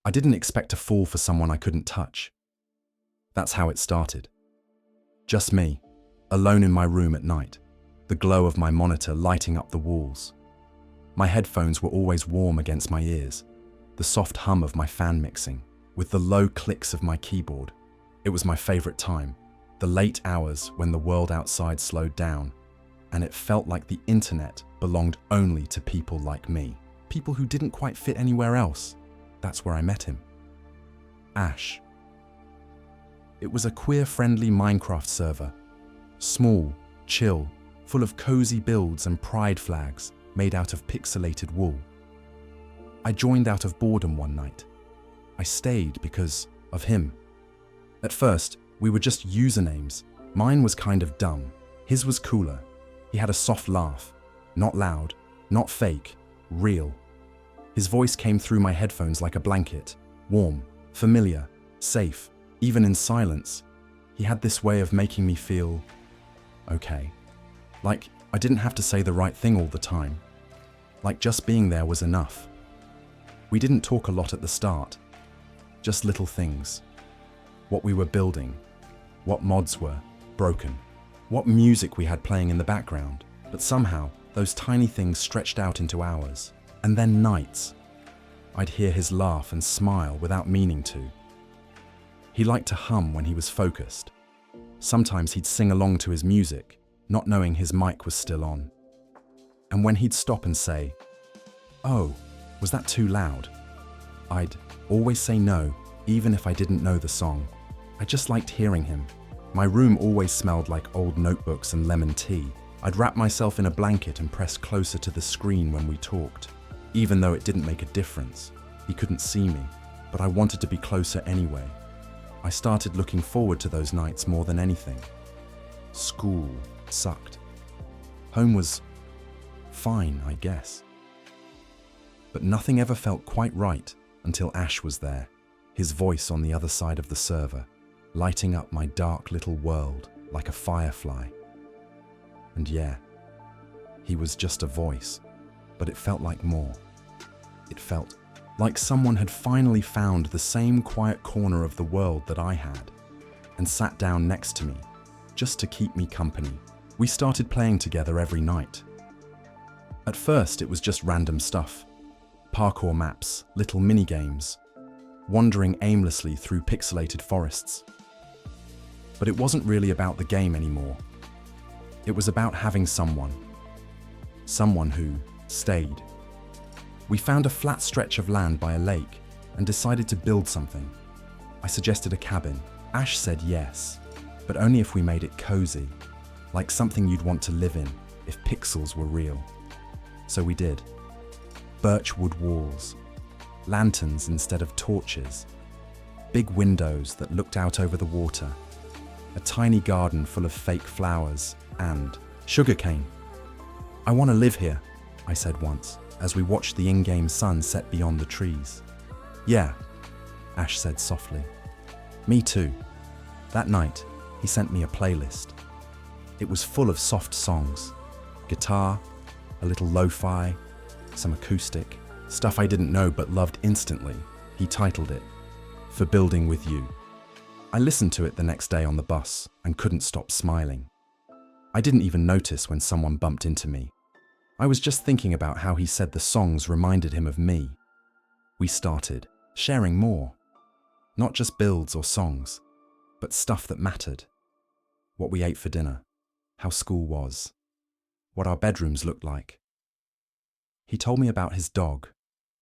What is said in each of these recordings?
I didn't expect to fall for someone I couldn't touch. That's how it started. Just me, alone in my room at night, the glow of my monitor lighting up the walls. My headphones were always warm against my ears, the soft hum of my fan mixing, with the low clicks of my keyboard. It was my favorite time, the late hours when the world outside slowed down, and it felt like the internet belonged only to people like me, people who didn't quite fit anywhere else. That's where I met him. Ash. It was a queer-friendly Minecraft server. Small, chill, full of cozy builds and pride flags made out of pixelated wool. I joined out of boredom one night. I stayed because of him. At first, we were just usernames. Mine was kind of dumb. His was cooler. He had a soft laugh. Not loud, not fake, real. His voice came through my headphones like a blanket. Warm, familiar, safe, even in silence. He had this way of making me feel okay. Like I didn't have to say the right thing all the time. Like just being there was enough. We didn't talk a lot at the start. Just little things. What we were building. What mods were broken. What music we had playing in the background. But somehow, those tiny things stretched out into hours. And then nights. I'd hear his laugh and smile without meaning to. He liked to hum when he was focused. Sometimes he'd sing along to his music, not knowing his mic was still on. And when he'd stop and say, "Oh, was that too loud?" I'd always say no, even if I didn't know the song. I just liked hearing him. My room always smelled like old notebooks and lemon tea. I'd wrap myself in a blanket and press closer to the screen when we talked. Even though it didn't make a difference. He couldn't see me, but I wanted to be closer anyway. I started looking forward to those nights more than anything. School sucked. Home was fine, I guess. But nothing ever felt quite right until Ash was there, his voice on the other side of the server, lighting up my dark little world like a firefly. And yeah, he was just a voice, but it felt like more. It felt like someone had finally found the same quiet corner of the world that I had, and sat down next to me, just to keep me company. We started playing together every night. At first, it was just random stuff. Parkour maps, little mini-games, wandering aimlessly through pixelated forests. But it wasn't really about the game anymore. It was about having someone who stayed. We found a flat stretch of land by a lake and decided to build something. I suggested a cabin. Ash said yes, but only if we made it cozy, like something you'd want to live in if pixels were real. So we did. Birchwood walls, lanterns instead of torches, big windows that looked out over the water, a tiny garden full of fake flowers, and sugarcane. "I want to live here," I said once, as we watched the in-game sun set beyond the trees. "Yeah," Ash said softly. "Me too." That night, he sent me a playlist. It was full of soft songs, guitar, a little lo-fi, some acoustic, stuff I didn't know but loved instantly. He titled it, "For Building With You." I listened to it the next day on the bus and couldn't stop smiling. I didn't even notice when someone bumped into me. I was just thinking about how he said the songs reminded him of me. We started sharing more. Not just builds or songs, but stuff that mattered. What we ate for dinner, how school was, what our bedrooms looked like. He told me about his dog,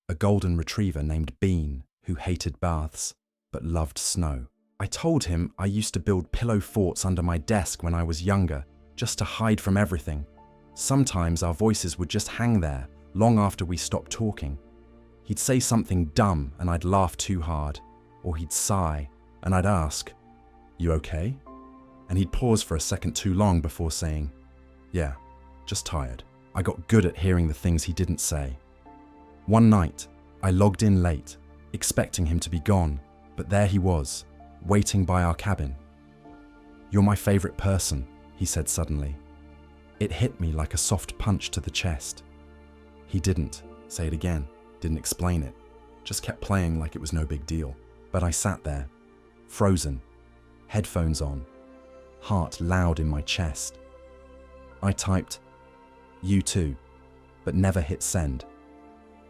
a golden retriever named Bean, who hated baths, but loved snow. I told him I used to build pillow forts under my desk when I was younger, just to hide from everything. Sometimes our voices would just hang there, long after we stopped talking. He'd say something dumb and I'd laugh too hard, or he'd sigh and I'd ask, "You okay?" And he'd pause for a second too long before saying, "Yeah, just tired." I got good at hearing the things he didn't say. One night, I logged in late, expecting him to be gone, but there he was, waiting by our cabin. "You're my favorite person," he said suddenly. It hit me like a soft punch to the chest. He didn't say it again, didn't explain it. just kept playing like it was no big deal. But I sat there, frozen, headphones on, heart loud in my chest. I typed, "You too," but never hit send.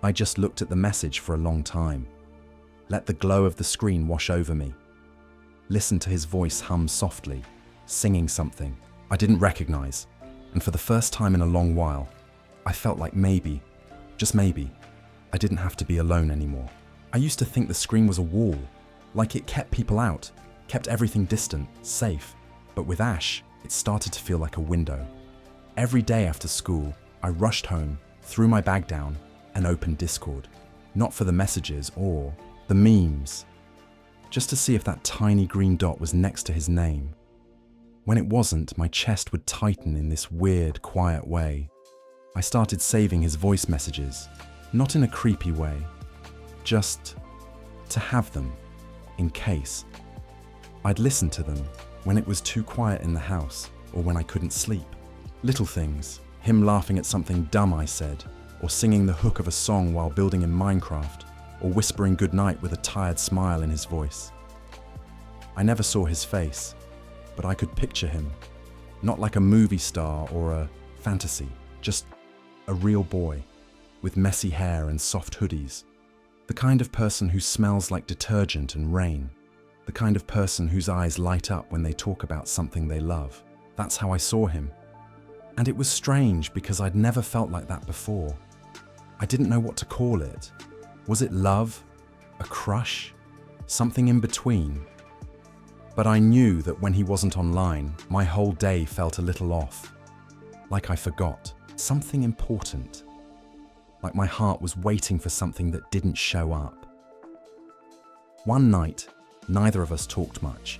I just looked at the message for a long time, let the glow of the screen wash over me, listened to his voice hum softly, singing something I didn't recognize, and for the first time in a long while, I felt like maybe, just maybe, I didn't have to be alone anymore. I used to think the screen was a wall, like it kept people out, kept everything distant, safe. But with Ash, it started to feel like a window. Every day after school, I rushed home, threw my bag down, and opened Discord. Not for the messages or the memes, just to see if that tiny green dot was next to his name. When it wasn't, my chest would tighten in this weird, quiet way. I started saving his voice messages, not in a creepy way, just to have them, in case. I'd listen to them when it was too quiet in the house or when I couldn't sleep. Little things, him laughing at something dumb I said, or singing the hook of a song while building in Minecraft, or whispering goodnight with a tired smile in his voice. I never saw his face, but I could picture him, not like a movie star or a fantasy, just a real boy, with messy hair and soft hoodies. The kind of person who smells like detergent and rain. The kind of person whose eyes light up when they talk about something they love. That's how I saw him. And it was strange because I'd never felt like that before. I didn't know what to call it. Was it love? A crush? Something in between? But I knew that when he wasn't online, my whole day felt a little off. Like I forgot something important. Like my heart was waiting for something that didn't show up. One night, neither of us talked much.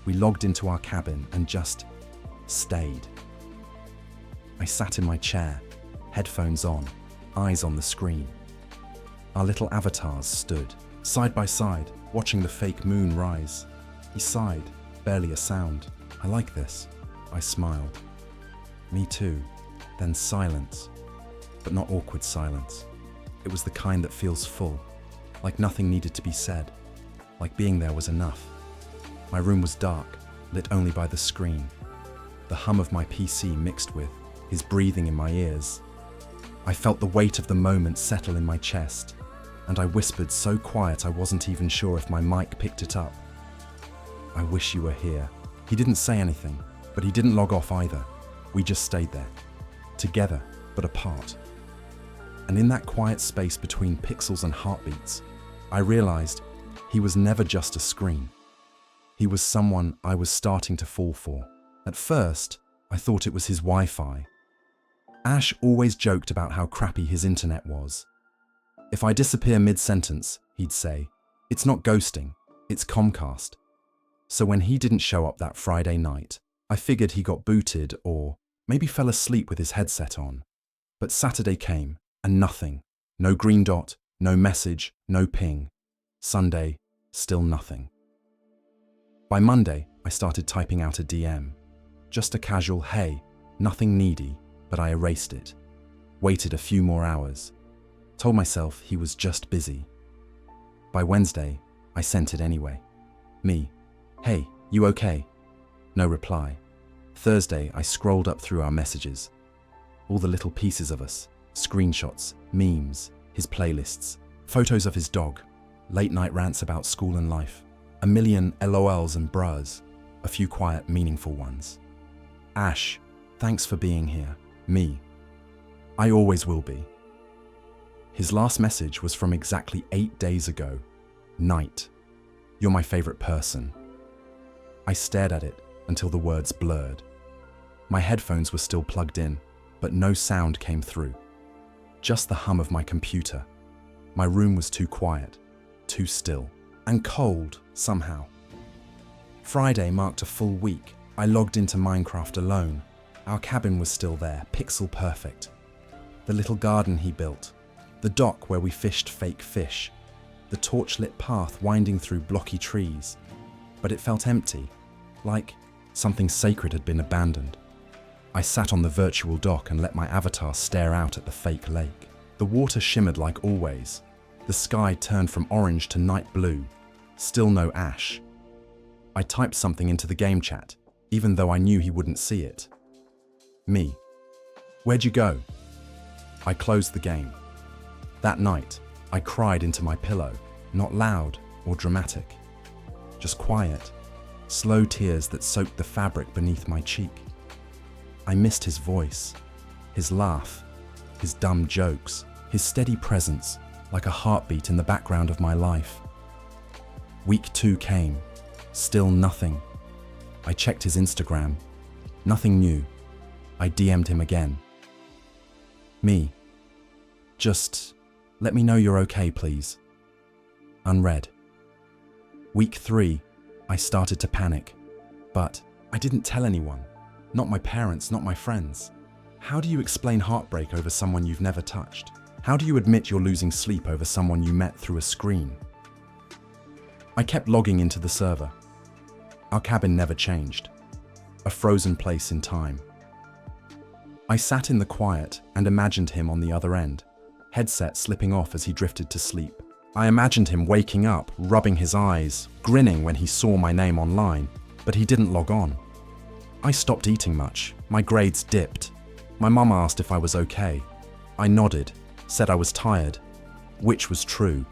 We logged into our cabin and just stayed. I sat in my chair, headphones on, eyes on the screen. Our little avatars stood, side by side, watching the fake moon rise. He sighed, barely a sound. "I like this," I smiled. "Me too." Then silence, but not awkward silence. It was the kind that feels full, like nothing needed to be said, like being there was enough. My room was dark, lit only by the screen. The hum of my PC mixed with his breathing in my ears. I felt the weight of the moment settle in my chest, and I whispered so quiet I wasn't even sure if my mic picked it up. "I wish you were here." He didn't say anything, but he didn't log off either. We just stayed there, together but apart. And in that quiet space between pixels and heartbeats, I realized he was never just a screen. He was someone I was starting to fall for. At first, I thought it was his Wi-Fi. Ash always joked about how crappy his internet was. If I disappear mid-sentence, he'd say, "It's not ghosting, it's Comcast." So when he didn't show up that Friday night, I figured he got booted or maybe fell asleep with his headset on. But Saturday came, and nothing. No green dot, no message, no ping. Sunday, still nothing. By Monday, I started typing out a DM. Just a casual "hey," nothing needy, but I erased it. Waited a few more hours. Told myself he was just busy. By Wednesday, I sent it anyway. Me, "Hey, you okay?" No reply. Thursday, I scrolled up through our messages. All the little pieces of us, screenshots, memes, his playlists, photos of his dog, late night rants about school and life, a million LOLs and bruhs, a few quiet, meaningful ones. "Ash, thanks for being here. Me. I always will be." His last message was from exactly 8 days ago. "Night. You're my favorite person." I stared at it until the words blurred. My headphones were still plugged in, but no sound came through. Just the hum of my computer. My room was too quiet, too still, and cold somehow. Friday marked a full week. I logged into Minecraft alone. Our cabin was still there, pixel perfect. The little garden he built, the dock where we fished fake fish, the torchlit path winding through blocky trees. But it felt empty, like something sacred had been abandoned. I sat on the virtual dock and let my avatar stare out at the fake lake. The water shimmered like always, The sky turned from orange to night blue. Still no Ash. I typed something into the game chat, even though I knew he wouldn't see it. Me. Where'd you go? I closed the game. That night, I cried into my pillow, not loud or dramatic. Just quiet, slow tears that soaked the fabric beneath my cheek. I missed his voice, his laugh, his dumb jokes, his steady presence, like a heartbeat in the background of my life. Week 2 came, still nothing. I checked his Instagram, nothing new. I DM'd him again. Me. Just let me know you're okay, please. Unread. Week 3, I started to panic, but I didn't tell anyone. Not my parents, not my friends. How do you explain heartbreak over someone you've never touched? How do you admit you're losing sleep over someone you met through a screen? I kept logging into the server. Our cabin never changed. A frozen place in time. I sat in the quiet and imagined him on the other end, headset slipping off as he drifted to sleep. I imagined him waking up, rubbing his eyes, grinning when he saw my name online, but he didn't log on. I stopped eating much. My grades dipped. My mum asked if I was okay. I nodded, said I was tired, which was true.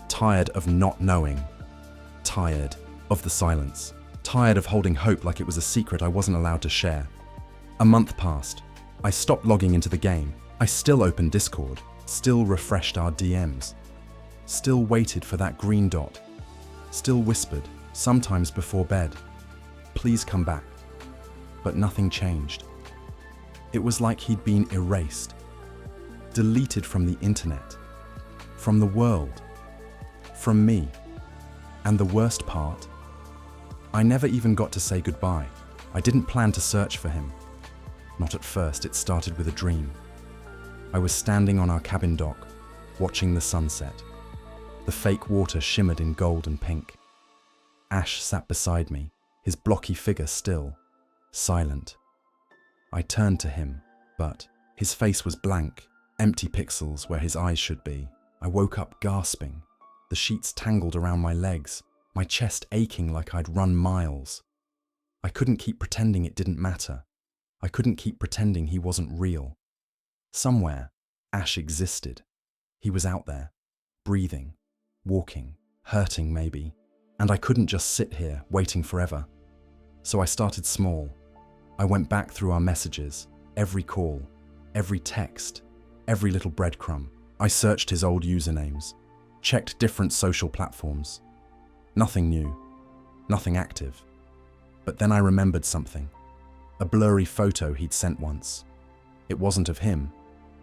Tired of not knowing. Tired of the silence. Tired of holding hope like it was a secret I wasn't allowed to share. A month passed. I stopped logging into the game. I still opened Discord, still refreshed our DMs, still waited for that green dot, still whispered, sometimes before bed, please come back. But nothing changed. It was like he'd been erased, deleted from the internet, from the world, from me. And the worst part, I never even got to say goodbye. I didn't plan to search for him. Not at first, it started with a dream. I was standing on our cabin dock, watching the sunset. The fake water shimmered in gold and pink. Ash sat beside me, his blocky figure still, silent. I turned to him, but his face was blank, empty pixels where his eyes should be. I woke up gasping, the sheets tangled around my legs, my chest aching like I'd run miles. I couldn't keep pretending it didn't matter. I couldn't keep pretending he wasn't real. Somewhere, Ash existed. He was out there, breathing, walking, hurting maybe, and I couldn't just sit here, waiting forever. So I started small. I went back through our messages, every call, every text, every little breadcrumb. I searched his old usernames, checked different social platforms. Nothing new, nothing active. But then I remembered something. A blurry photo he'd sent once. It wasn't of him,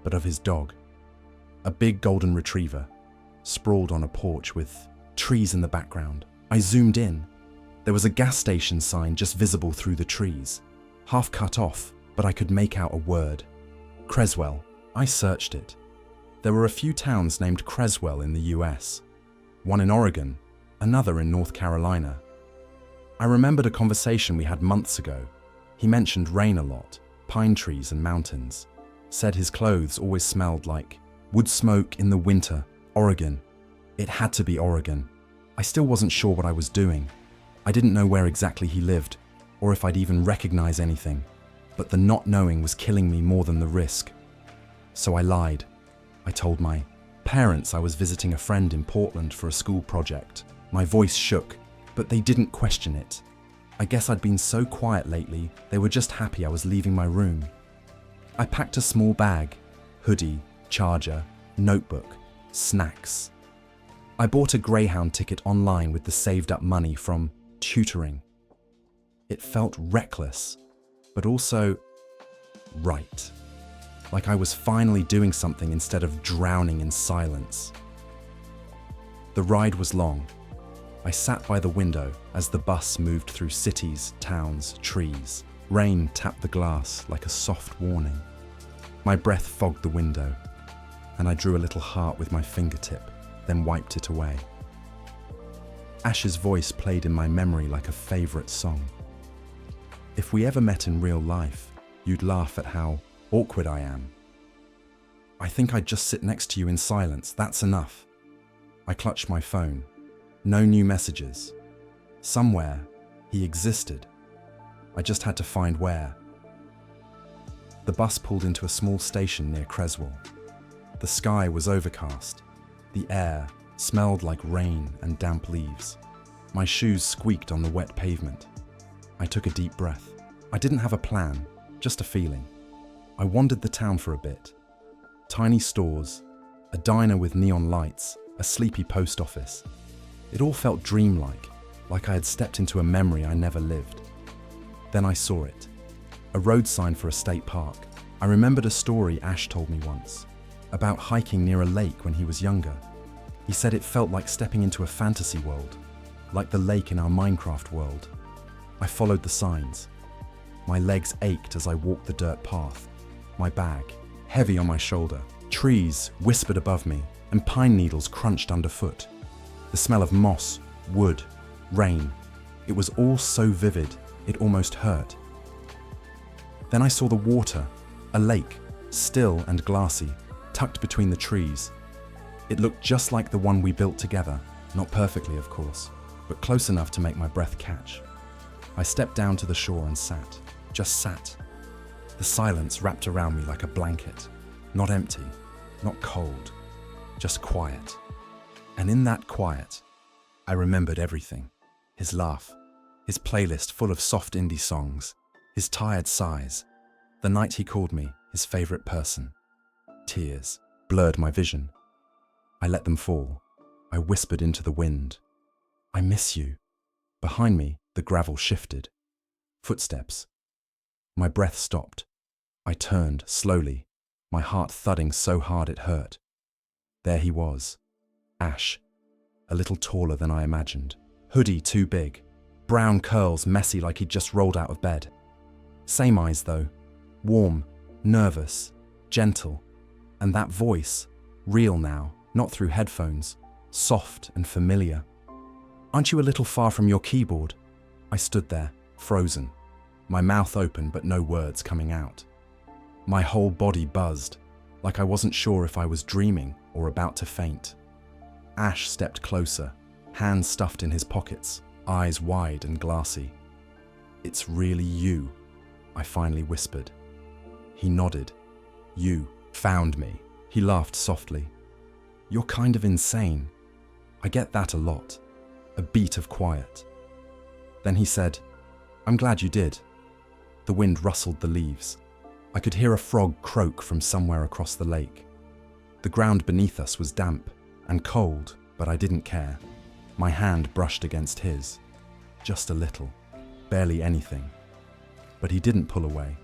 but of his dog. A big golden retriever, sprawled on a porch with trees in the background. I zoomed in. There was a gas station sign just visible through the trees, half cut off, but I could make out a word. Creswell. I searched it. There were a few towns named Creswell in the US. One in Oregon, another in North Carolina. I remembered a conversation we had months ago. He mentioned rain a lot, pine trees and mountains. Said his clothes always smelled like wood smoke in the winter. Oregon. It had to be Oregon. I still wasn't sure what I was doing. I didn't know where exactly he lived, or if I'd even recognize anything. But the not knowing was killing me more than the risk. So I lied. I told my parents I was visiting a friend in Portland for a school project. My voice shook, but they didn't question it. I guess I'd been so quiet lately, they were just happy I was leaving my room. I packed a small bag, hoodie, charger, notebook, snacks. I bought a Greyhound ticket online with the saved up money from tutoring. It felt reckless, but also right. Like I was finally doing something instead of drowning in silence. The ride was long. I sat by the window as the bus moved through cities, towns, trees. Rain tapped the glass like a soft warning. My breath fogged the window, and I drew a little heart with my fingertip, then wiped it away. Ash's voice played in my memory like a favorite song. If we ever met in real life, you'd laugh at how awkward I am. I think I'd just sit next to you in silence, that's enough. I clutched my phone. No new messages. Somewhere, he existed. I just had to find where. The bus pulled into a small station near Creswell. The sky was overcast. The air smelled like rain and damp leaves. My shoes squeaked on the wet pavement. I took a deep breath. I didn't have a plan, just a feeling. I wandered the town for a bit. Tiny stores, a diner with neon lights, a sleepy post office. It all felt dreamlike, like I had stepped into a memory I never lived. Then I saw it. A road sign for a state park. I remembered a story Ash told me once, about hiking near a lake when he was younger. He said it felt like stepping into a fantasy world, like the lake in our Minecraft world. I followed the signs. My legs ached as I walked the dirt path. My bag, heavy on my shoulder. Trees whispered above me, and pine needles crunched underfoot. The smell of moss, wood, rain. It was all so vivid, it almost hurt. Then I saw the water, a lake, still and glassy, tucked between the trees. It looked just like the one we built together, not perfectly, of course, but close enough to make my breath catch. I stepped down to the shore and sat, just sat. The silence wrapped around me like a blanket, not empty, not cold, just quiet. And in that quiet, I remembered everything. His laugh, his playlist full of soft indie songs, his tired sighs, the night he called me his favorite person. Tears blurred my vision. I let them fall. I whispered into the wind. I miss you. Behind me, the gravel shifted. Footsteps. My breath stopped. I turned slowly, my heart thudding so hard it hurt. There he was. Ash. A little taller than I imagined. Hoodie too big. Brown curls messy like he'd just rolled out of bed. Same eyes though. Warm, nervous, gentle. And that voice, real now, not through headphones, soft and familiar. Aren't you a little far from your keyboard? I stood there, frozen, my mouth open but no words coming out. My whole body buzzed, like I wasn't sure if I was dreaming or about to faint. Ash stepped closer, hands stuffed in his pockets, eyes wide and glassy. It's really you, I finally whispered. He nodded. You found me. He laughed softly. You're kind of insane. I get that a lot. A beat of quiet. Then he said, I'm glad you did. The wind rustled the leaves. I could hear a frog croak from somewhere across the lake. The ground beneath us was damp and cold, but I didn't care. My hand brushed against his. Just a little. Barely anything. But he didn't pull away.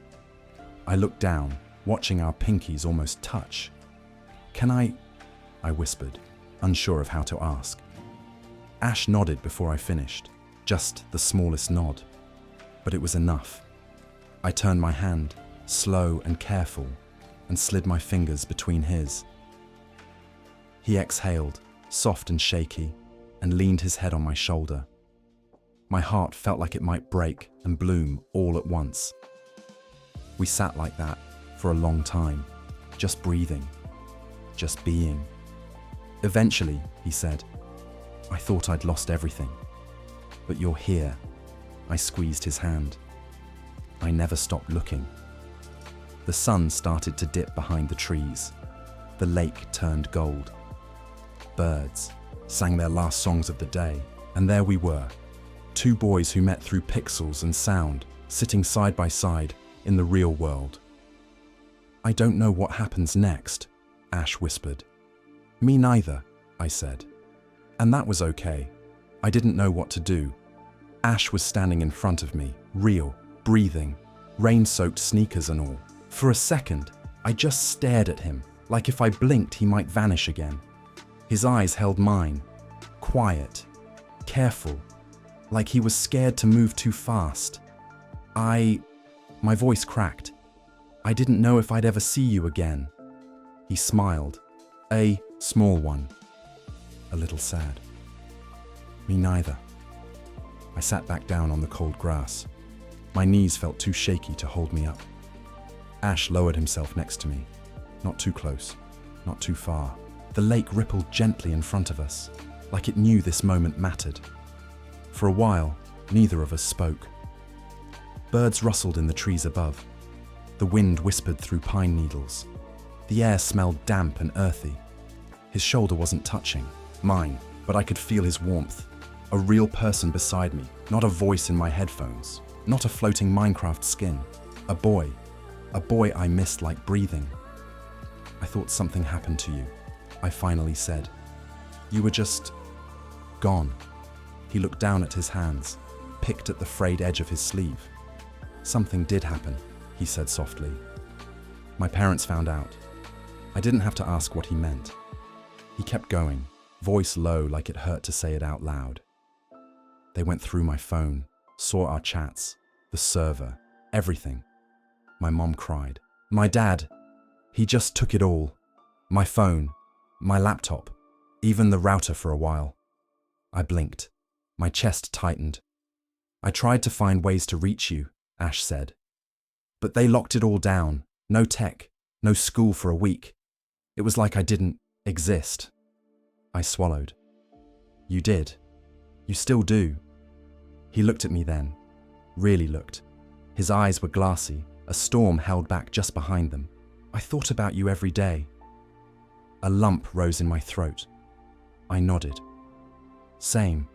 I looked down, watching our pinkies almost touch. Can I whispered, unsure of how to ask. Ash nodded before I finished, just the smallest nod. But it was enough. I turned my hand, slow and careful, and slid my fingers between his. He exhaled, soft and shaky, and leaned his head on my shoulder. My heart felt like it might break and bloom all at once. We sat like that for a long time, just breathing, just being. Eventually, he said, I thought I'd lost everything. But you're here. I squeezed his hand. I never stopped looking. The sun started to dip behind the trees. The lake turned gold. Birds sang their last songs of the day, and there we were, two boys who met through pixels and sound, sitting side by side in the real world. I don't know what happens next, Ash whispered. Me neither, I said. And that was okay. I didn't know what to do. Ash was standing in front of me, real, breathing, rain-soaked sneakers and all. For a second, I just stared at him, like if I blinked he might vanish again. His eyes held mine, quiet, careful, like he was scared to move too fast. My voice cracked. I didn't know if I'd ever see you again. He smiled, a small one, a little sad. Me neither. I sat back down on the cold grass. My knees felt too shaky to hold me up. Ash lowered himself next to me, not too close, not too far, The lake rippled gently in front of us, like it knew this moment mattered. For a while, neither of us spoke. Birds rustled in the trees above. The wind whispered through pine needles. The air smelled damp and earthy. His shoulder wasn't touching mine, but I could feel his warmth. A real person beside me, not a voice in my headphones, not a floating Minecraft skin. A boy I missed like breathing. I thought something happened to you, I finally said. You were just gone. He looked down at his hands, picked at the frayed edge of his sleeve. Something did happen, he said softly. My parents found out. I didn't have to ask what he meant. He kept going, voice low like it hurt to say it out loud. They went through my phone, saw our chats, the server, everything. My mom cried. My dad, he just took it all. My phone, my laptop, even the router for a while. I blinked. My chest tightened. I tried to find ways to reach you, Ash said. But they locked it all down. No tech, no school for a week. It was like I didn't exist. I swallowed. You did. You still do. He looked at me then. Really looked. His eyes were glassy, a storm held back just behind them. I thought about you every day. A lump rose in my throat. I nodded. Same.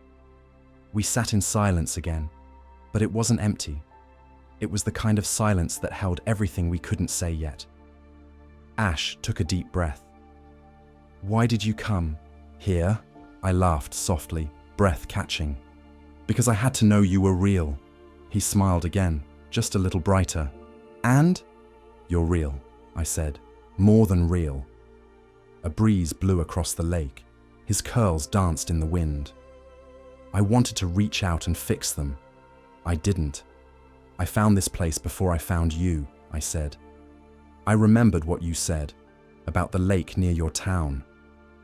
We sat in silence again, but it wasn't empty. It was the kind of silence that held everything we couldn't say yet. Ash took a deep breath. Why did you come? Here? I laughed softly, breath catching. Because I had to know you were real. He smiled again, just a little brighter. And? You're real, I said. More than real. A breeze blew across the lake. His curls danced in the wind. I wanted to reach out and fix them. I didn't. I found this place before I found you, I said. I remembered what you said, about the lake near your town,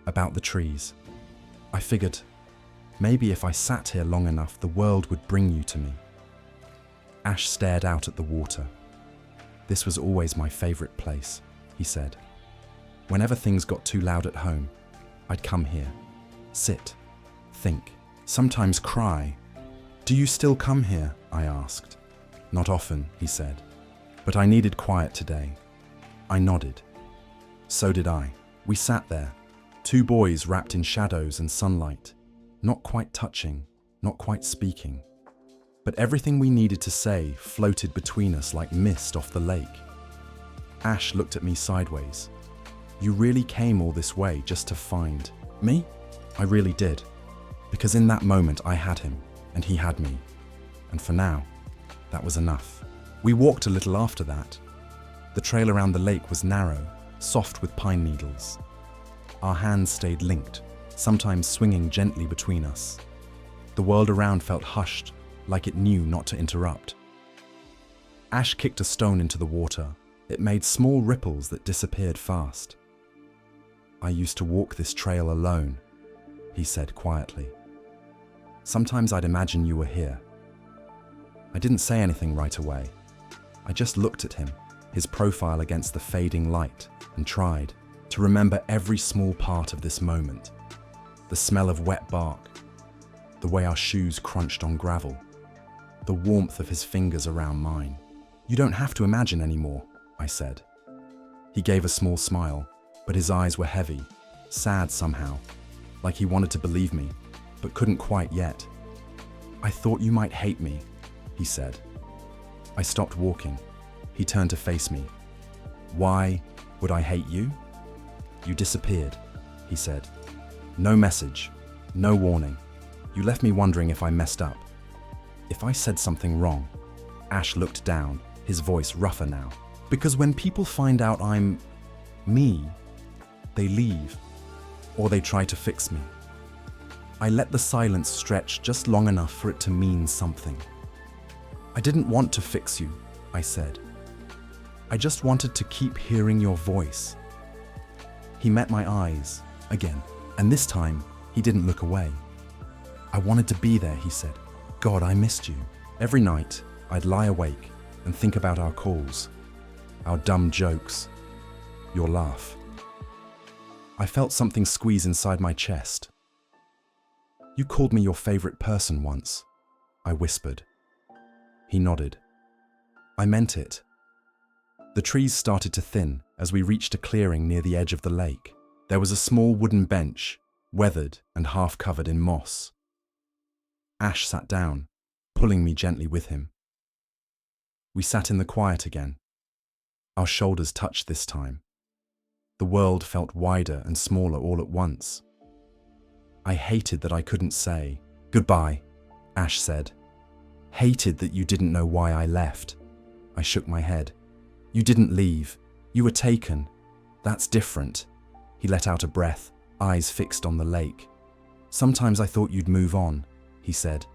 about the trees. I figured, maybe if I sat here long enough, the world would bring you to me. Ash stared out at the water. This was always my favorite place, he said. Whenever things got too loud at home, I'd come here, sit, think, sometimes cry. Do you still come here? I asked. Not often, he said, but I needed quiet today. I nodded. So did I. We sat there, two boys wrapped in shadows and sunlight, not quite touching, not quite speaking. But everything we needed to say floated between us like mist off the lake. Ash looked at me sideways. You really came all this way just to find me? I really did. Because in that moment I had him, and he had me. And for now, that was enough. We walked a little after that. The trail around the lake was narrow, soft with pine needles. Our hands stayed linked, sometimes swinging gently between us. The world around felt hushed, like it knew not to interrupt. Ash kicked a stone into the water. It made small ripples that disappeared fast. I used to walk this trail alone, he said quietly. Sometimes I'd imagine you were here. I didn't say anything right away. I just looked at him, his profile against the fading light, and tried to remember every small part of this moment. The smell of wet bark, the way our shoes crunched on gravel, the warmth of his fingers around mine. You don't have to imagine anymore, I said. He gave a small smile, but his eyes were heavy, sad somehow, like he wanted to believe me, but couldn't quite yet. I thought you might hate me, he said. I stopped walking. He turned to face me. Why would I hate you? You disappeared, he said. No message, no warning. You left me wondering if I messed up. If I said something wrong. Ash looked down, his voice rougher now. Because when people find out I'm me, they leave, or they try to fix me. I let the silence stretch just long enough for it to mean something. I didn't want to fix you, I said. I just wanted to keep hearing your voice. He met my eyes, again, and this time, he didn't look away. I wanted to be there, he said. God, I missed you. Every night, I'd lie awake and think about our calls, our dumb jokes, your laugh. I felt something squeeze inside my chest. "You called me your favorite person once," I whispered. He nodded. "I meant it." The trees started to thin as we reached a clearing near the edge of the lake. There was a small wooden bench, weathered and half covered in moss. Ash sat down, pulling me gently with him. We sat in the quiet again. Our shoulders touched this time. The world felt wider and smaller all at once. I hated that I couldn't say, "Goodbye," Ash said. "Hated that you didn't know why I left." I shook my head. "You didn't leave. You were taken. That's different." He let out a breath, eyes fixed on the lake. "Sometimes I thought you'd move on," he said.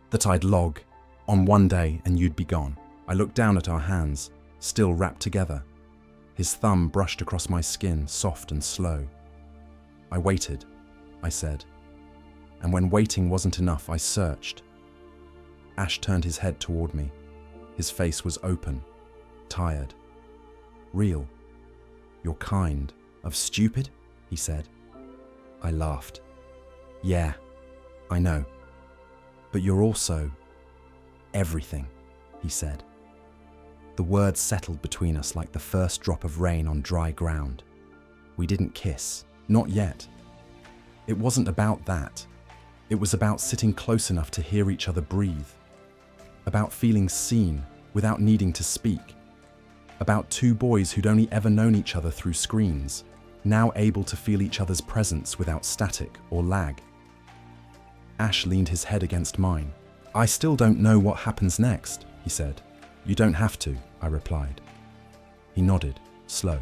"That I'd log on one day and you'd be gone." I looked down at our hands, still wrapped together. His thumb brushed across my skin, soft and slow. "I waited," I said. "And when waiting wasn't enough, I searched." Ash turned his head toward me. His face was open, tired. "Real. You're kind. Of stupid?" he said. I laughed. "Yeah, I know. But you're also everything," he said. The words settled between us like the first drop of rain on dry ground. We didn't kiss, not yet. It wasn't about that. It was about sitting close enough to hear each other breathe. About feeling seen without needing to speak. About two boys who'd only ever known each other through screens, now able to feel each other's presence without static or lag. Ash leaned his head against mine. "I still don't know what happens next," he said. "You don't have to," I replied. He nodded, slow.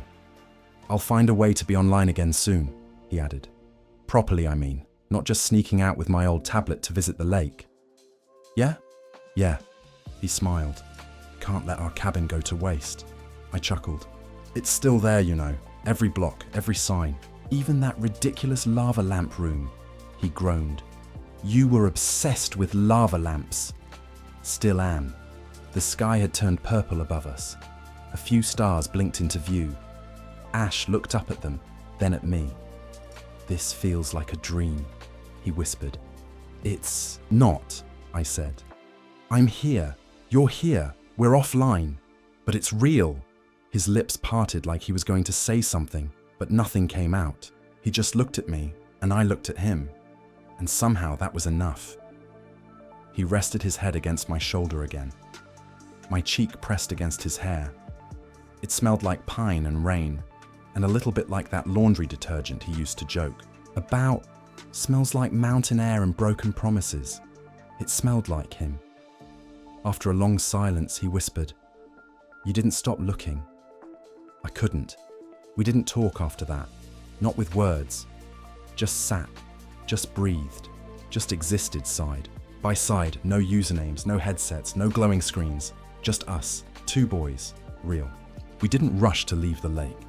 "I'll find a way to be online again soon," he added. "Properly, I mean, not just sneaking out with my old tablet to visit the lake." "Yeah?" "Yeah," he smiled. "Can't let our cabin go to waste." I chuckled. "It's still there, you know. Every block, every sign. Even that ridiculous lava lamp room," he groaned. "You were obsessed with lava lamps." "Still am." The sky had turned purple above us. A few stars blinked into view. Ash looked up at them, then at me. "This feels like a dream," he whispered. "It's not," I said. "I'm here. You're here. We're offline. But it's real." His lips parted like he was going to say something, but nothing came out. He just looked at me, and I looked at him. And somehow that was enough. He rested his head against my shoulder again. My cheek pressed against his hair. It smelled like pine and rain, and a little bit like that laundry detergent he used to joke about. "Smells like mountain air and broken promises." It smelled like him. After a long silence, he whispered, "You didn't stop looking." I couldn't. We didn't talk after that. Not with words. Just sat. Just breathed. Just existed side by side. No usernames, no headsets, no glowing screens. Just us, two boys, real. We didn't rush to leave the lake.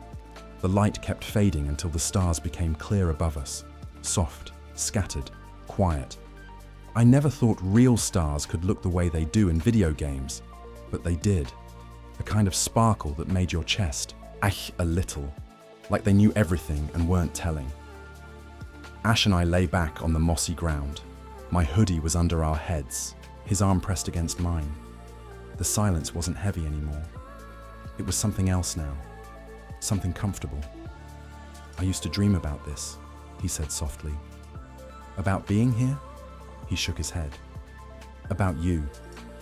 The light kept fading until the stars became clear above us. Soft, scattered, quiet. I never thought real stars could look the way they do in video games, but they did. A kind of sparkle that made your chest ache a little, like they knew everything and weren't telling. Ash and I lay back on the mossy ground. My hoodie was under our heads, his arm pressed against mine. The silence wasn't heavy anymore. It was something else now, something comfortable. "I used to dream about this," he said softly. "About being here?" He shook his head. "About you,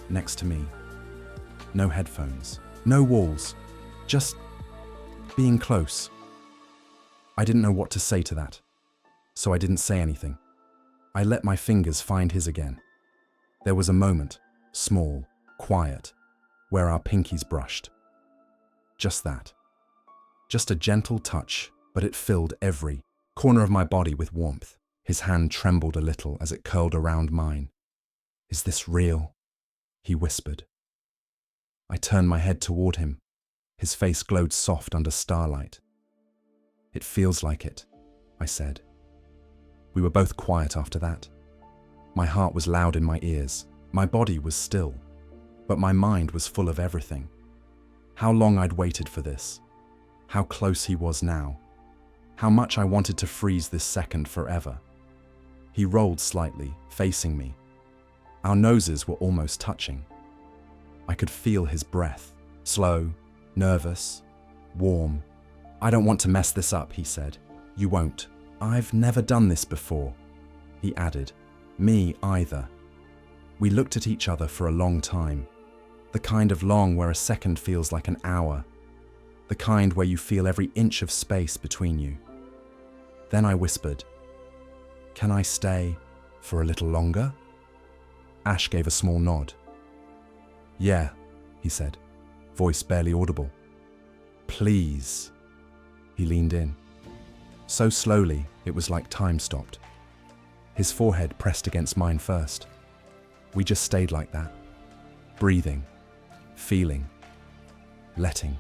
next to me. No headphones, no walls, just being close." I didn't know what to say to that, so I didn't say anything. I let my fingers find his again. There was a moment, small, quiet, where our pinkies brushed. Just that. Just a gentle touch, but it filled every corner of my body with warmth. His hand trembled a little as it curled around mine. "Is this real?" he whispered. I turned my head toward him. His face glowed soft under starlight. "It feels like it," I said. We were both quiet after that. My heart was loud in my ears. My body was still, but my mind was full of everything. How long I'd waited for this. How close he was now. How much I wanted to freeze this second forever. He rolled slightly, facing me. Our noses were almost touching. I could feel his breath, slow, nervous, warm. "I don't want to mess this up," he said. "You won't." "I've never done this before," he added. "Me either." We looked at each other for a long time. The kind of long where a second feels like an hour. The kind where you feel every inch of space between you. Then I whispered, "Can I stay for a little longer?" Ash gave a small nod. "Yeah," he said, voice barely audible. "Please." He leaned in. So slowly, it was like time stopped. His forehead pressed against mine first. We just stayed like that, breathing, feeling, letting.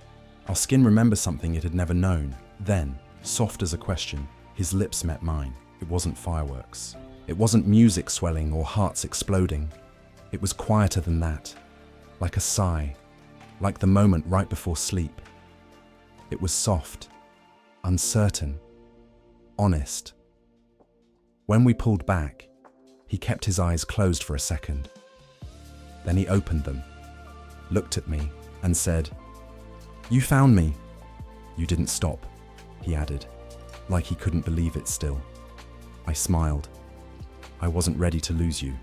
Our skin remember something it had never known. Then, soft as a question, his lips met mine. It wasn't fireworks. It wasn't music swelling or hearts exploding. It was quieter than that, like a sigh, like the moment right before sleep. It was soft, uncertain, honest. When we pulled back, he kept his eyes closed for a second. Then he opened them, looked at me, and said, "You found me." "You didn't stop," he added, like he couldn't believe it still. I smiled. "I wasn't ready to lose you."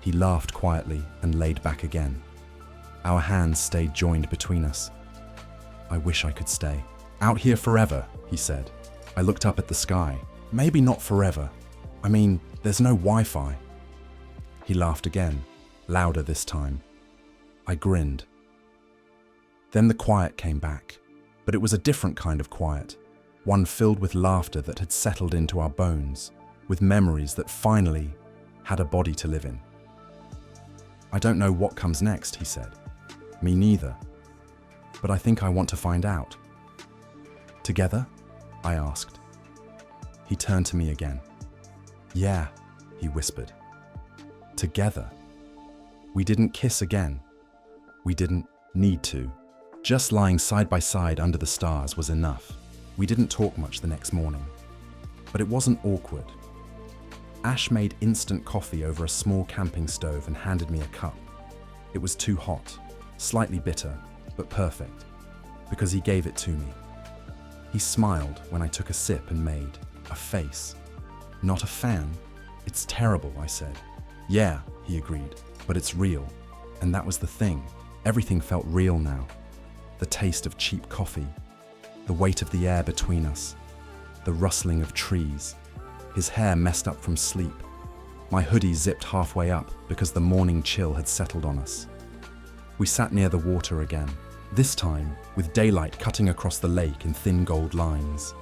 He laughed quietly and laid back again. Our hands stayed joined between us. "I wish I could stay. Out here forever," he said. I looked up at the sky. "Maybe not forever. I mean, there's no Wi-Fi." He laughed again, louder this time. I grinned. Then the quiet came back, but it was a different kind of quiet, one filled with laughter that had settled into our bones, with memories that finally had a body to live in. "I don't know what comes next," he said. "Me neither. But I think I want to find out." "Together?" I asked. He turned to me again. "Yeah," he whispered. "Together." We didn't kiss again. We didn't need to. Just lying side by side under the stars was enough. We didn't talk much the next morning. But it wasn't awkward. Ash made instant coffee over a small camping stove and handed me a cup. It was too hot, slightly bitter, but perfect, because he gave it to me. He smiled when I took a sip and made a face. "Not a fan? It's terrible," I said. "Yeah," he agreed, "but it's real." And that was the thing. Everything felt real now. The taste of cheap coffee, the weight of the air between us, the rustling of trees, his hair messed up from sleep, my hoodie zipped halfway up because the morning chill had settled on us. We sat near the water again, this time with daylight cutting across the lake in thin gold lines.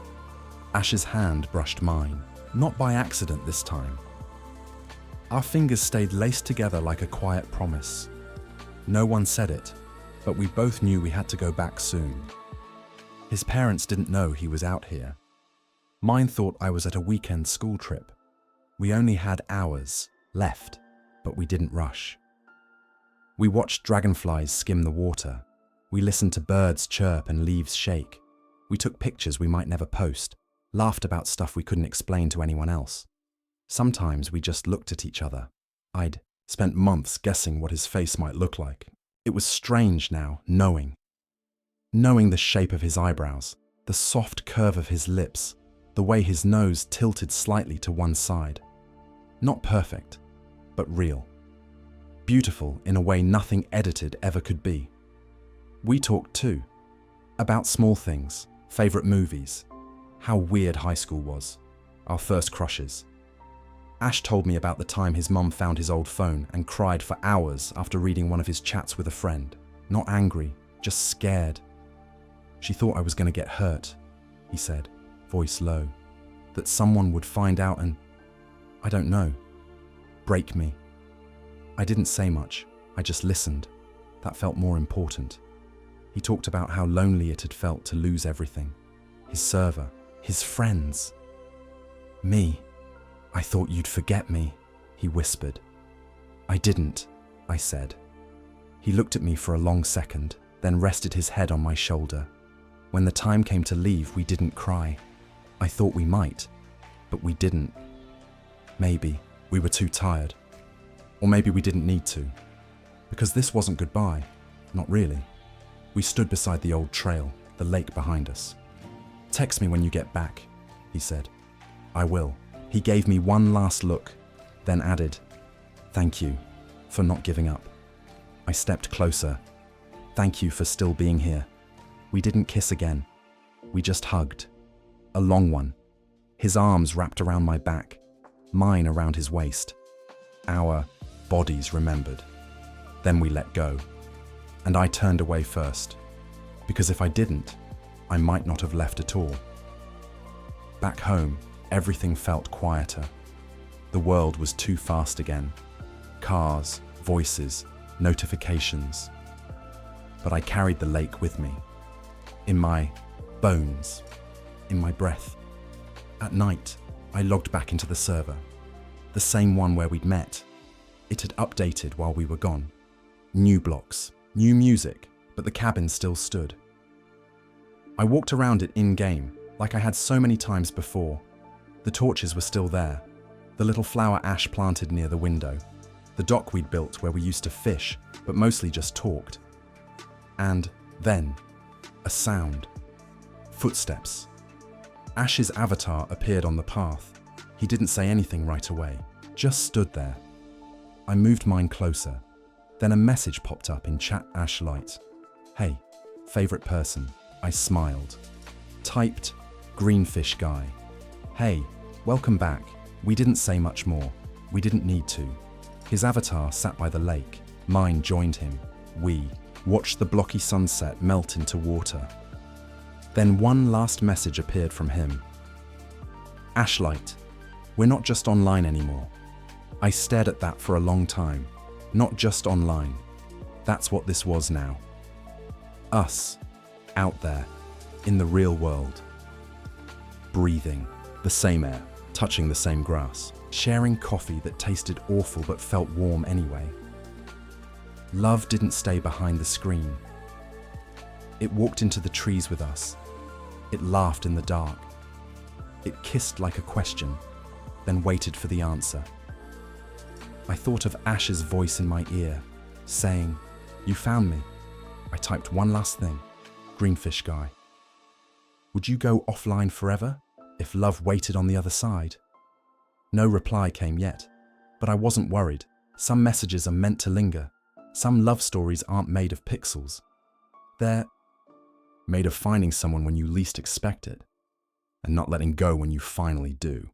Ash's hand brushed mine, not by accident this time. Our fingers stayed laced together like a quiet promise. No one said it, but we both knew we had to go back soon. His parents didn't know he was out here. Mine thought I was at a weekend school trip. We only had hours left, but we didn't rush. We watched dragonflies skim the water. We listened to birds chirp and leaves shake. We took pictures we might never post, laughed about stuff we couldn't explain to anyone else. Sometimes we just looked at each other. I'd spent months guessing what his face might look like. It was strange now, knowing the shape of his eyebrows, the soft curve of his lips, the way his nose tilted slightly to one side. Not perfect, but real. Beautiful in a way nothing edited ever could be. We talked too, about small things, favorite movies, how weird high school was, our first crushes. Ash told me about the time his mum found his old phone and cried for hours after reading one of his chats with a friend. Not angry, just scared. She thought I was going to get hurt, he said, voice low. That someone would find out and, I don't know, break me. I didn't say much, I just listened. That felt more important. He talked about how lonely it had felt to lose everything. His server, his friends. Me. "I thought you'd forget me," he whispered. "I didn't," I said. He looked at me for a long second, then rested his head on my shoulder. When the time came to leave, we didn't cry. I thought we might, but we didn't. Maybe we were too tired. Or maybe we didn't need to. Because this wasn't goodbye. Not really. We stood beside the old trail, the lake behind us. "Text me when you get back," he said. "I will." He gave me one last look, then added, "Thank you for not giving up." I stepped closer. "Thank you for still being here." We didn't kiss again. We just hugged. A long one. His arms wrapped around my back, mine around his waist. Our bodies remembered. Then we let go. And I turned away first, because if I didn't, I might not have left at all. Back home, everything felt quieter. The world was too fast again. Cars, voices, notifications. But I carried the lake with me. In my bones. In my breath. At night, I logged back into the server. The same one where we'd met. It had updated while we were gone. New blocks, new music, but the cabin still stood. I walked around it in-game, like I had so many times before. The torches were still there. The little flower ash planted near the window. The dock we'd built where we used to fish, but mostly just talked. And then, a sound. Footsteps. Ash's avatar appeared on the path. He didn't say anything right away, just stood there. I moved mine closer. Then a message popped up in chat Ash Light. "Hey, favorite person." I smiled. Typed, "Greenfish guy." "Hey, welcome back." We didn't say much more. We didn't need to. His avatar sat by the lake. Mine joined him. We watched the blocky sunset melt into water. Then one last message appeared from him. "Ashlight, we're not just online anymore." I stared at that for a long time. Not just online. That's what this was now. Us, out there, in the real world. Breathing the same air, touching the same grass, sharing coffee that tasted awful but felt warm anyway. Love didn't stay behind the screen. It walked into the trees with us. It laughed in the dark. It kissed like a question, then waited for the answer. I thought of Ash's voice in my ear, saying, "You found me." I typed one last thing, "Greenfish guy." Would you go offline forever if love waited on the other side? No reply came yet, but I wasn't worried. Some messages are meant to linger. Some love stories aren't made of pixels. They're made of finding someone when you least expect it, and not letting go when you finally do.